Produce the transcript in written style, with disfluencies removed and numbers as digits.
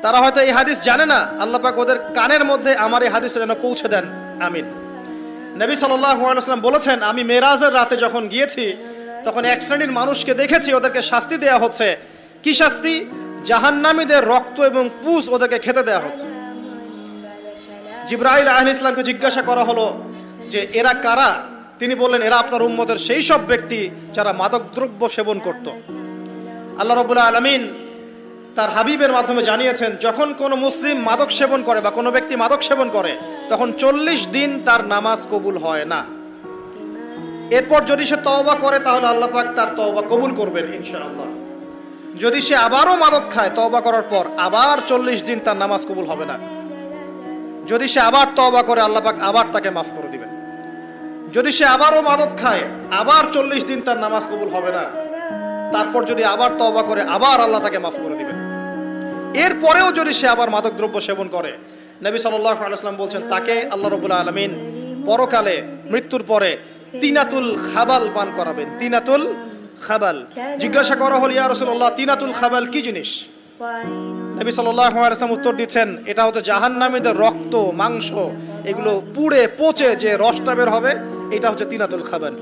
তারা হয়তো এই হাদিস জানে না, আল্লাহ পাক ওদের কানের মধ্যে আমার এই হাদিসটা যেন পৌঁছে দেন, আমিন। নবী সাল্লাল্লাহু আলাইহি ওয়াসাল্লাম বলেছেন, আমি মেরাজের রাতে যখন গিয়েছি তখন এক শ্রেণীর মানুষকে দেখেছি, ওদেরকে শাস্তি দেয়া হচ্ছে। কি শাস্তি? জাহান্নামীদের রক্ত এবং পুঁজ ওদেরকে খেতে দেয়া হচ্ছে। জিবরাইল আলাইহিস সালামকে জিজ্ঞাসা করা হলো যে এরা কারা? তিনি বললেন, এরা আপনার উম্মতের সেই সব ব্যক্তি যারা মাদকদ্রব্য সেবন করত। আল্লাহ রাব্বুল আলামিন তার হাবিবের মাধ্যমে জানিয়েছেন, যখন কোনো মুসলিম মাদক সেবন করে বা কোনো ব্যক্তি মাদক সেবন করে তখন 40 দিন তার নামাজ কবুল হয় না। এরপর যদি সে তওবা করে তাহলে আল্লাহ পাক তার তওবা কবুল করবেন ইনশাআল্লাহ। যদি সে আবারও মাদক খায় তওবা করার পর, আবার 40 দিন তার নামাজ কবুল হবে না। যদি সে আবার তওবা করে আল্লাহ পাক আবার তাকে মাফ করে দিবেন। যদি সে আবারও মাদক খায় আবার 40 দিন তার নামাজ কবুল হবে না। তারপর যদি আবার তওবা করে আবার আল্লাহ তাকে মাফ করে দিবেন। এরপরেও যদি সে আবার মাদকদ্রব্য সেবন করে, নবী সাল্লাল্লাহু আলাইহি ওয়াসাল্লাম বলছেন তাকে আল্লাহ রাব্বুল আলামিন পরকালে মৃত্যুর পরে তিনাতুল খাবাল পান করাবেন। তিনাতুল খাবাল। জিজ্ঞাসা করা হল, ইয়া রাসূলুল্লাহ, তিনাতুল খাবাল কি জিনিস? নবী সাল্লাল্লাহু আলাইহি ওয়াসাল্লাম উত্তর দিচ্ছেন, এটা হচ্ছে জাহান্নামীদের রক্ত, মাংস, এগুলো পুড়ে পচে যে রসটা বের হবে, এটা হচ্ছে তিনাতুল খাবাল।